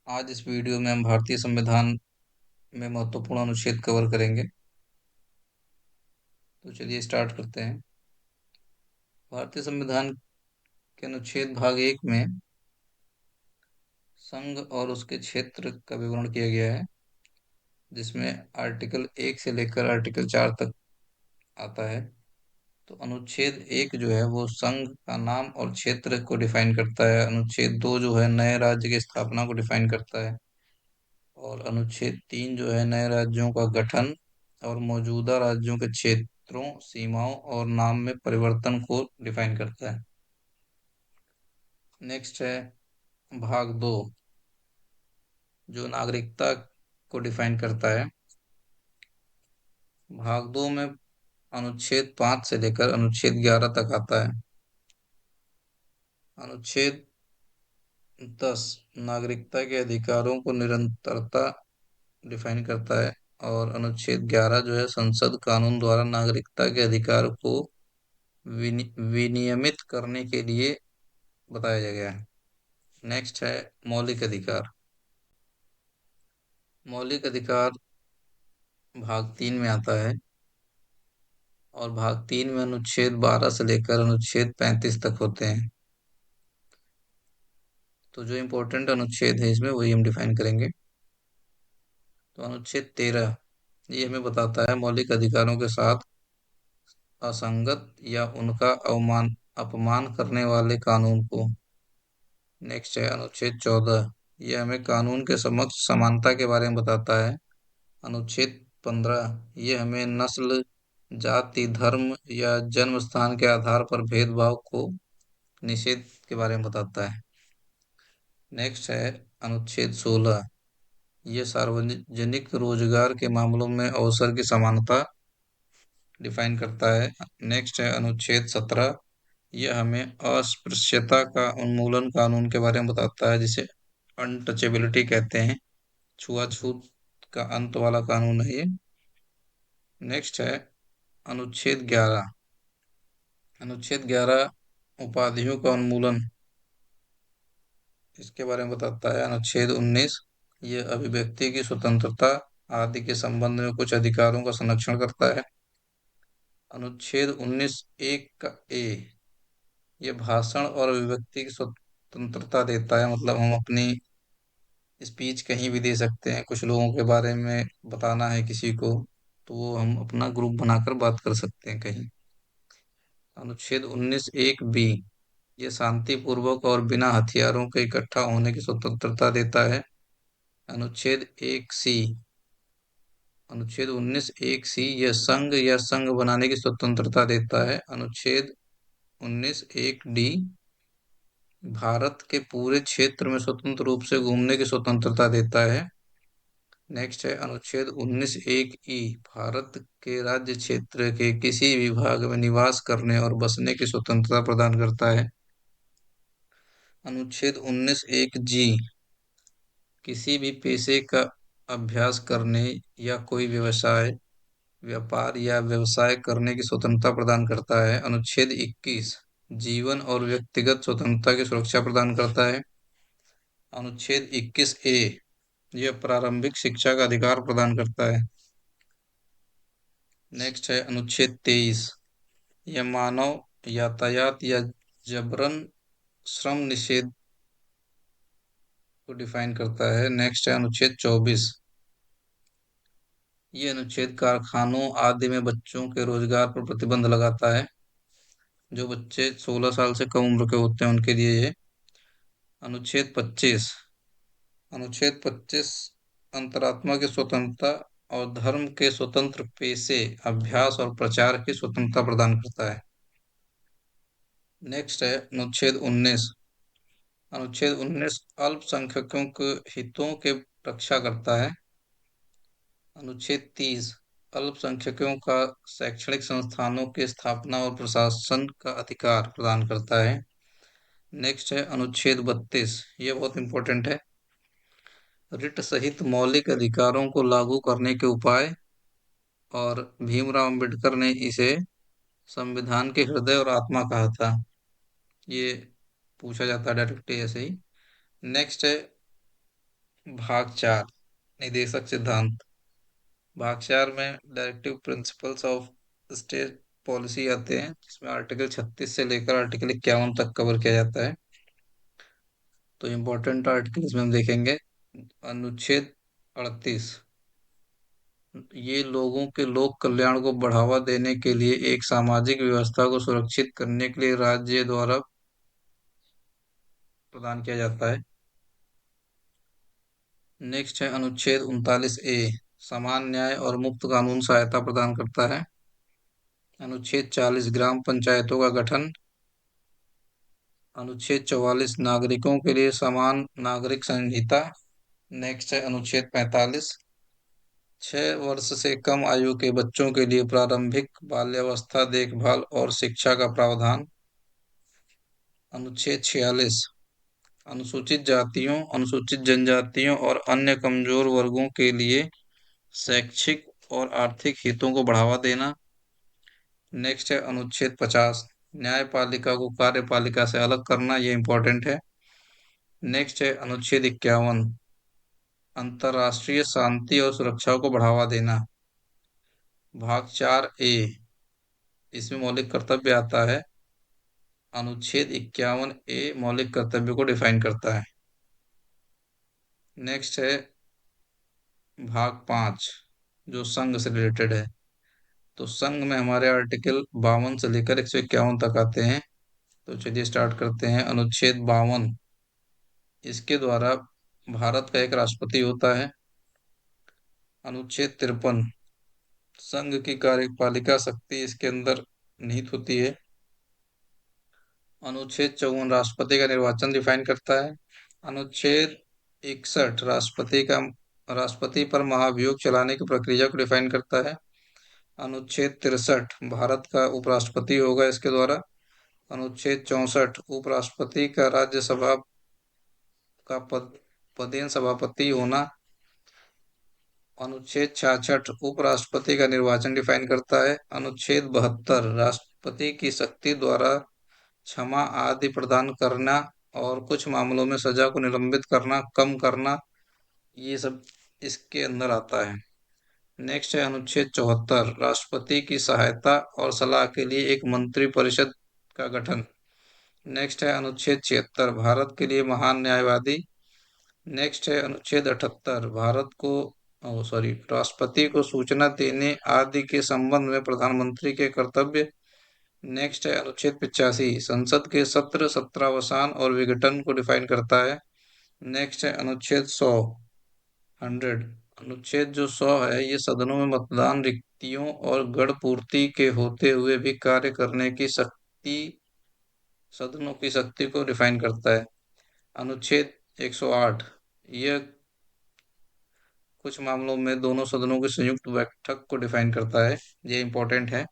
आज इस वीडियो में हम भारतीय संविधान में महत्वपूर्ण अनुच्छेद कवर करेंगे। तो चलिए स्टार्ट करते हैं। भारतीय संविधान के अनुच्छेद भाग 1 में संघ और उसके क्षेत्र का विवरण किया गया है, जिसमें आर्टिकल 1 से लेकर आर्टिकल 4 तक आता है। तो अनुच्छेद 1 जो है वो संघ का नाम और क्षेत्र को डिफाइन करता है। अनुच्छेद 2 जो है नए राज्य की स्थापना को डिफाइन करता है। और अनुच्छेद 3 जो है नए राज्यों का गठन और मौजूदा राज्यों के क्षेत्रों, सीमाओं और नाम में परिवर्तन को डिफाइन करता है। नेक्स्ट है भाग 2, जो नागरिकता को डिफाइन करता है। भाग 2 में अनुच्छेद 5 से लेकर अनुच्छेद 11 तक आता है। अनुच्छेद 10 नागरिकता के अधिकारों को निरंतरता डिफाइन करता है। और अनुच्छेद 11 जो है संसद कानून द्वारा नागरिकता के अधिकार को विनियमित करने के लिए बताया गया है। नेक्स्ट है मौलिक अधिकार। मौलिक अधिकार भाग 3 में आता है। और भाग 3 में अनुच्छेद 12 से लेकर अनुच्छेद 35 तक होते हैं। तो जो इम्पोर्टेंट अनुच्छेद है इसमें वही हम डिफाइन करेंगे। तो अनुच्छेद 13 ये हमें बताता है मौलिक अधिकारों के साथ असंगत या उनका अपमान करने वाले कानून को। नेक्स्ट है अनुच्छेद 14, ये हमें कानून के समक्ष समानता के बारे में बताता है। अनुच्छेद 15 ये हमें नस्ल, जाति, धर्म या जन्म स्थान के आधार पर भेदभाव को निषेध के बारे में बताता है। नेक्स्ट है अनुच्छेद 16, ये सार्वजनिक रोजगार के मामलों में अवसर की समानता डिफाइन करता है। नेक्स्ट है अनुच्छेद 17, यह हमें अस्पृश्यता का उन्मूलन कानून के बारे में बताता है, जिसे अनटचेबिलिटी कहते हैं। छुआछूत का अंत वाला कानून है ये। नेक्स्ट है अनुच्छेद 11। अनुच्छेद 11 उपाधियों का उन्मूलन, इसके बारे में बताता है। अनुच्छेद 19 ये अभिव्यक्ति की स्वतंत्रता आदि के संबंध में कुछ अधिकारों का संरक्षण करता है। अनुच्छेद 19 एक का ए ये भाषण और अभिव्यक्ति की स्वतंत्रता देता है। मतलब हम अपनी स्पीच कहीं भी दे सकते हैं। कुछ लोगों के बारे में बताना है किसी को, तो वो हम अपना ग्रुप बनाकर बात कर सकते हैं कहीं। अनुच्छेद 19 एक बी ये शांतिपूर्वक और बिना हथियारों के इकट्ठा होने की स्वतंत्रता देता है। अनुच्छेद 1 सी अनुच्छेद 19 एक सी यह संघ या संघ बनाने की स्वतंत्रता देता है। अनुच्छेद 19 एक डी भारत के पूरे क्षेत्र में स्वतंत्र रूप से घूमने की स्वतंत्रता देता है। नेक्स्ट है अनुच्छेद 19 एक ई भारत के राज्य क्षेत्र के किसी भी भाग में निवास करने और बसने की स्वतंत्रता प्रदान करता है। अनुच्छेद 19 एक जी किसी भी पेशे का अभ्यास करने या कोई व्यवसाय, व्यापार या व्यवसाय करने की स्वतंत्रता प्रदान करता है। अनुच्छेद 21 जीवन और व्यक्तिगत स्वतंत्रता की सुरक्षा प्रदान करता है। अनुच्छेद 21 ए यह प्रारंभिक शिक्षा का अधिकार प्रदान करता है। नेक्स्ट है अनुच्छेद 23, यह मानव यातायात या जबरन श्रम निषेध को डिफाइन करता है। नेक्स्ट है अनुच्छेद 24, ये अनुच्छेद कारखानों आदि में बच्चों के रोजगार पर प्रतिबंध लगाता है। जो बच्चे 16 साल से कम उम्र के होते हैं उनके लिए ये। अनुच्छेद 25, अनुच्छेद 25 अंतरात्मा की स्वतंत्रता और धर्म के स्वतंत्र पेशे, अभ्यास और प्रचार की स्वतंत्रता प्रदान करता है। नेक्स्ट है अनुच्छेद 19। अनुच्छेद 19 अल्पसंख्यकों के हितों के रक्षा करता है। अनुच्छेद 30 अल्पसंख्यकों का शैक्षणिक संस्थानों की स्थापना और प्रशासन का अधिकार प्रदान करता है। नेक्स्ट है अनुच्छेद 32, ये बहुत इंपॉर्टेंट है। रिट सहित मौलिक अधिकारों को लागू करने के उपाय। और भीमराव अंबेडकर ने इसे संविधान के हृदय और आत्मा कहा था। ये पूछा जाता है डायरेक्टली ऐसे ही। नेक्स्ट है भाग चार, निदेशक सिद्धांत। भाग चार में directive principles of state policy आते हैं, जिसमें आर्टिकल 36 से लेकर आर्टिकल 51 तक कवर किया जाता है। तो इम्पोर्टेंट आर्टिकल इसमें हम देखेंगे। अनुच्छेद 38, ये लोगों के लोक कल्याण को बढ़ावा देने के लिए एक सामाजिक व्यवस्था को सुरक्षित करने के लिए राज्य द्वारा प्रदान किया जाता है। नेक्स्ट है अनुच्छेद 39A, समान न्याय और मुफ्त कानून सहायता प्रदान करता है। अनुच्छेद 40, ग्राम पंचायतों का गठन। अनुच्छेद 44, नागरिकों के लिए समान नागरिक संहिता। नेक्स्ट है अनुच्छेद 45, 6 वर्ष से कम आयु के बच्चों के लिए प्रारंभिक बाल्यावस्था देखभाल और शिक्षा का प्रावधान। अनुच्छेद 46, अनुसूचित जातियों, अनुसूचित जनजातियों और अन्य कमजोर वर्गों के लिए शैक्षिक और आर्थिक हितों को बढ़ावा देना। नेक्स्ट है अनुच्छेद 50, न्यायपालिका को कार्यपालिका से अलग करना, ये इंपॉर्टेंट है। नेक्स्ट है अनुच्छेद 51, अंतर्राष्ट्रीय शांति और सुरक्षा को बढ़ावा देना। भाग 4A, इसमें मौलिक कर्तव्य आता है। अनुच्छेद 51A मौलिक कर्तव्य को डिफाइन करता है। नेक्स्ट है भाग 5, जो संघ से रिलेटेड है। तो संघ में हमारे आर्टिकल 52 से लेकर 151 तक आते हैं। तो चलिए स्टार्ट करते हैं। अनुच्छेद 52, इसके द्वारा भारत का एक राष्ट्रपति होता है। अनुच्छेद 53, संघ की कार्यपालिका शक्ति इसके अंदर निहित होती है। अनुच्छेद 54, राष्ट्रपति का निर्वाचन डिफाइन करता है। अनुच्छेद 61, राष्ट्रपति पर महाभियोग चलाने की प्रक्रिया को डिफाइन करता है। अनुच्छेद 63, भारत का उपराष्ट्रपति होगा इसके द्वारा। अनुच्छेद 64, उपराष्ट्रपति का राज्यसभा का पदेन सभापति होना। अनुच्छेद 66, उपराष्ट्रपति का निर्वाचन डिफाइन करता है। अनुच्छेद 72, राष्ट्रपति की शक्ति द्वारा क्षमा आदि प्रदान करना और कुछ मामलों में सजा को निलंबित करना, कम करना, ये सब इसके अंदर आता है। नेक्स्ट है अनुच्छेद 74, राष्ट्रपति की सहायता और सलाह के लिए एक मंत्री परिषद का गठन। नेक्स्ट है अनुच्छेद 76, भारत के लिए महान न्यायवादी। नेक्स्ट है अनुच्छेद 78, राष्ट्रपति को सूचना देने आदि के संबंध में प्रधानमंत्री के कर्तव्य। नेक्स्ट है अनुच्छेद 85, संसद के सत्र, सत्रावसान और विघटन को डिफाइन करता है। नेक्स्ट है अनुच्छेद 100। अनुच्छेद जो 100 है, ये सदनों में मतदान, रिक्तियों और गण पूर्ति के होते हुए भी कार्य करने की शक्ति, सदनों की शक्ति को डिफाइन करता है। अनुच्छेद 108, यह कुछ मामलों में दोनों सदनों की संयुक्त बैठक को डिफाइन करता है, ये इंपॉर्टेंट है।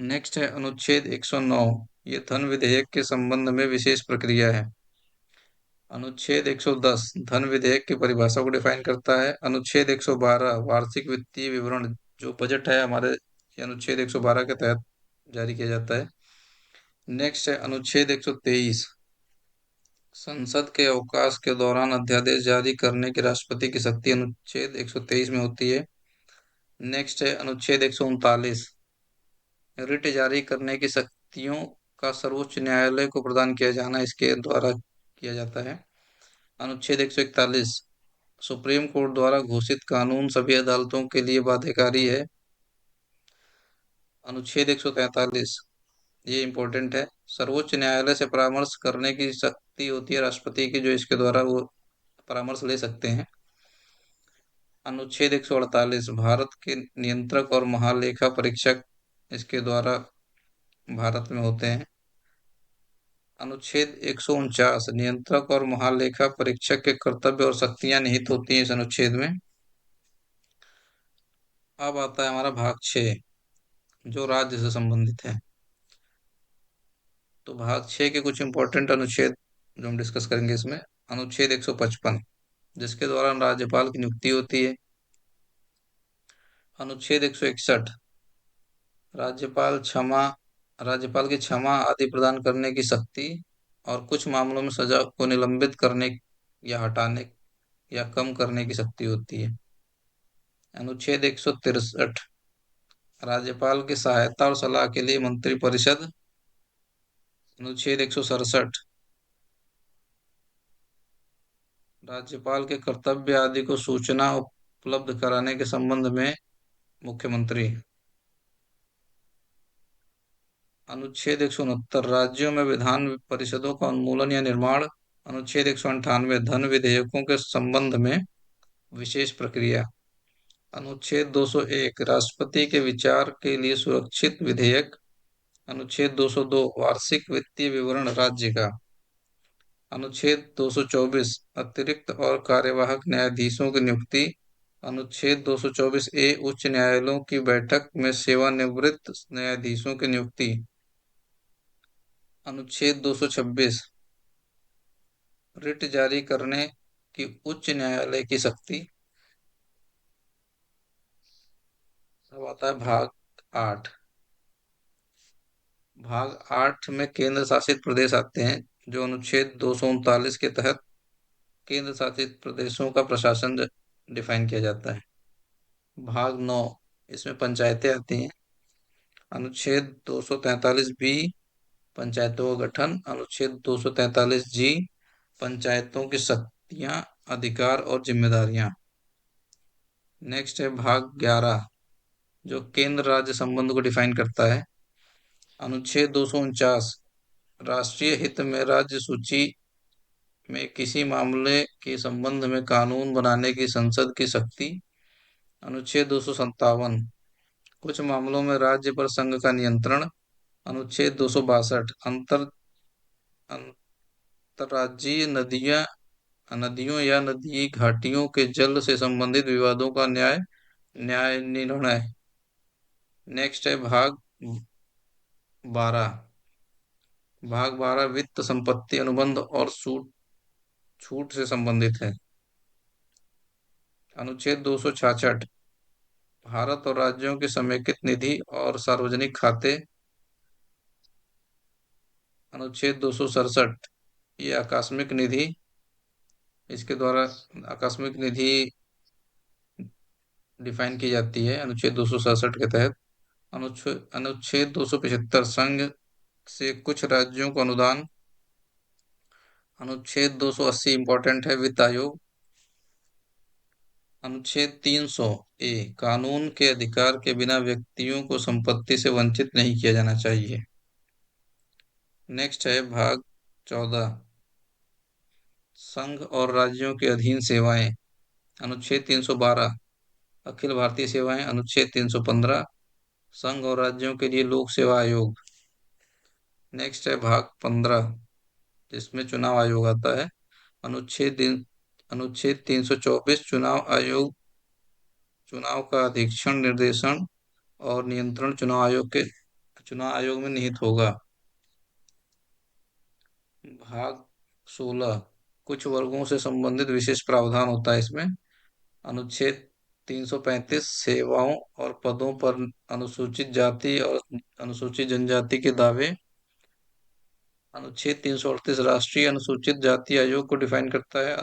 नेक्स्ट है अनुच्छेद 109, ये धन विधेयक के संबंध में विशेष प्रक्रिया है। अनुच्छेद 110, धन विधेयक की परिभाषा को डिफाइन करता है। अनुच्छेद 112, वार्षिक वित्तीय विवरण, जो बजट है हमारे, ये अनुच्छेद 112 के तहत जारी किया जाता है। नेक्स्ट है अनुच्छेद 123, संसद के अवकाश के दौरान अध्यादेश जारी करने की राष्ट्रपति की शक्ति अनुच्छेद 123 में होती है। नेक्स्ट है अनुच्छेद 139, रिट जारी करने की शक्तियों का सर्वोच्च न्यायालय को प्रदान किया जाना इसके द्वारा किया जाता है। अनुच्छेद 141, सुप्रीम कोर्ट द्वारा घोषित कानून सभी अदालतों के लिए बाध्यकारी है। अनुच्छेद 143, ये इंपॉर्टेंट है, सर्वोच्च न्यायालय से परामर्श करने की शक्ति होती है राष्ट्रपति की, जो इसके द्वारा वो परामर्श ले सकते हैं। अनुच्छेद 148, भारत के नियंत्रक और महालेखा परीक्षक इसके द्वारा भारत में होते हैं। अनुच्छेद 149, नियंत्रक और महालेखा परीक्षक के कर्तव्य और शक्तियां निहित होती हैं इस अनुच्छेद में। अब आता है हमारा भाग 6, जो राज्य से संबंधित है। तो भाग 6 के कुछ इंपॉर्टेंट अनुच्छेद जो हम डिस्कस करेंगे इसमें। अनुच्छेद 155, जिसके द्वारा राज्यपाल की नियुक्ति होती है। अनुच्छेद 161, राज्यपाल क्षमा राज्यपाल की क्षमा आदि प्रदान करने की शक्ति और कुछ मामलों में सजा को निलंबित करने या हटाने। या कम करने की शक्ति होती है। अनुच्छेद 163, राज्यपाल की सहायता और सलाह के लिए मंत्रिपरिषद। अनुच्छेद 167, राज्यपाल के कर्तव्य आदि को सूचना उपलब्ध कराने के संबंध में मुख्यमंत्री। अनुच्छेद 169, राज्यों में विधान परिषदों का उन्मूलन या निर्माण। अनुच्छेद 198, धन विधेयकों के संबंध में विशेष प्रक्रिया। अनुच्छेद 201, राष्ट्रपति के विचार के लिए सुरक्षित विधेयक। अनुच्छेद 202, वार्षिक वित्तीय विवरण राज्य का। अनुच्छेद 224, अतिरिक्त और कार्यवाहक न्यायाधीशों की नियुक्ति। अनुच्छेद 224 ए, उच्च न्यायालयों की बैठक में सेवानिवृत्त न्यायाधीशों की नियुक्ति। अनुच्छेद 226, रिट जारी करने की उच्च न्यायालय की शक्ति। अब आता है भाग 8। भाग 8 में केंद्र शासित प्रदेश आते हैं, जो अनुच्छेद 239 के तहत केंद्र शासित प्रदेशों का प्रशासन डिफाइन किया जाता है। भाग 9, इसमें पंचायतें आती हैं। अनुच्छेद 243 बी, पंचायतों का गठन। अनुच्छेद 243 जी, पंचायतों की शक्तियां, अधिकार और जिम्मेदारियां। नेक्स्ट है भाग 11, जो केंद्र राज्य संबंध को डिफाइन करता है। अनुच्छेद 249, राष्ट्रीय हित में राज्य सूची में किसी मामले के संबंध में कानून बनाने की संसद की शक्ति। अनुच्छेद 257, कुछ मामलों में राज्य पर संघ का नियंत्रण। अनुच्छेद 262, अंतर्राज्यीय नदियों या नदी घाटियों के जल से संबंधित विवादों का न्याय निर्णय। नेक्स्ट है भाग 12। भाग 12 वित्त, संपत्ति, अनुबंध और छूट से संबंधित है। अनुच्छेद 266, भारत और राज्यों की समेकित निधि और सार्वजनिक खाते। अनुच्छेद 267, ये आकस्मिक निधि, इसके द्वारा आकस्मिक निधि डिफाइन की जाती है अनुच्छेद 267 के तहत। अनुच्छेद 275, संघ से कुछ राज्यों को अनुदान। अनुच्छेद 280 इंपॉर्टेंट है, वित्त आयोग। अनुच्छेद 300 ए, कानून के अधिकार के बिना व्यक्तियों को संपत्ति से वंचित नहीं किया जाना चाहिए। नेक्स्ट है भाग 14, संघ और राज्यों के अधीन सेवाएं। अनुच्छेद 312, अखिल भारतीय सेवाएं। अनुच्छेद 315, संघ और राज्यों के लिए लोक सेवा आयोग। नेक्स्ट है भाग 15, जिसमें चुनाव आयोग आता है। अनुच्छेद 324, चुनाव आयोग चुनाव का अधीक्षण, निर्देशन और नियंत्रण चुनाव आयोग में निहित होगा। भाग 16, कुछ वर्गों से संबंधित विशेष प्रावधान होता है इसमें। अनुच्छेद 335, सेवाओं और पदों पर अनुसूचित जाति और अनुसूचित जनजाति के दावे। अनुच्छेद 338, राष्ट्रीय अनुसूचित जाति आयोग को डिफाइन करता है।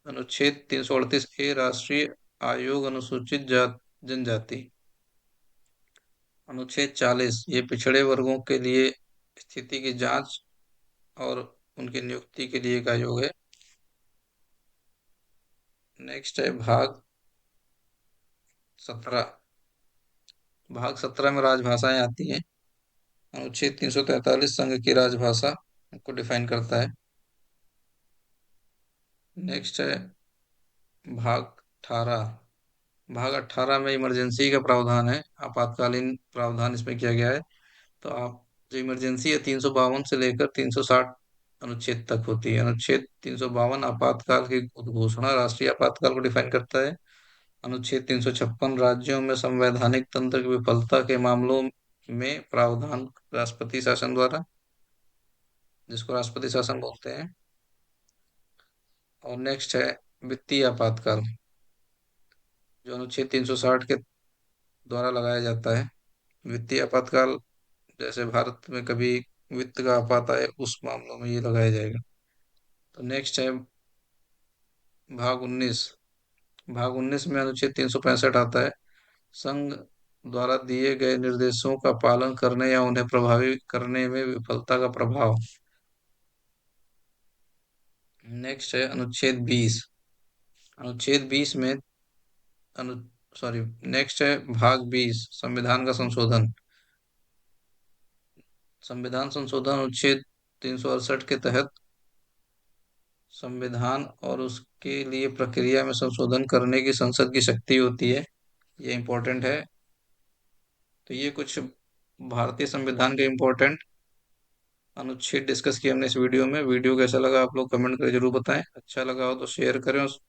अनुच्छेद 338 ए, राष्ट्रीय आयोग अनुसूचित जनजाति। अनुच्छेद 40, ये पिछड़े वर्गों के लिए स्थिति की जांच और उनकी नियुक्ति के लिए एक आयोग है। नेक्स्ट है भाग 17। भाग 17 में राजभाषाएं आती हैं। अनुच्छेद 343, संघ की राजभाषा को डिफाइन करता है। नेक्स्ट है भाग 18। भाग 18 में इमरजेंसी का प्रावधान है, आपातकालीन प्रावधान इसमें किया गया है। तो आप जो इमरजेंसी है 352 से लेकर 360 अनुच्छेद तक होती है। अनुच्छेद 352 आपातकाल की घोषणा, राष्ट्रीय आपातकाल को डिफाइन करता है। अनुच्छेद 356, राज्यों में संवैधानिक तंत्र की विफलता के मामलों में प्रावधान, राष्ट्रपति शासन द्वारा, जिसको राष्ट्रपति शासन बोलते हैं। और नेक्स्ट है वित्तीय आपातकाल, जो अनुच्छेद 360 के द्वारा लगाया जाता है। वित्तीय आपातकाल, जैसे भारत में कभी वित्त का आपात आए, उस मामलों में ये लगाया जाएगा। तो नेक्स्ट है भाग 19। भाग 19 में अनुच्छेद 365 आता है। संघ द्वारा दिए गए निर्देशों का पालन करने या उन्हें प्रभावी करने में विफलता का प्रभाव। नेक्स्ट है अनुच्छेद 20। अनुच्छेद 20 में अनु सॉरी, नेक्स्ट है भाग 20, संविधान का संशोधन। संविधान संशोधन अनुच्छेद 368 के तहत संविधान और उसके लिए प्रक्रिया में संशोधन करने की संसद की शक्ति होती है। ये इम्पोर्टेंट है। तो ये कुछ भारतीय संविधान के इम्पोर्टेंट अनुच्छेद डिस्कस किए हमने इस वीडियो में। वीडियो कैसा लगा आप लोग कमेंट करके जरूर बताएं। अच्छा लगा हो तो शेयर करें।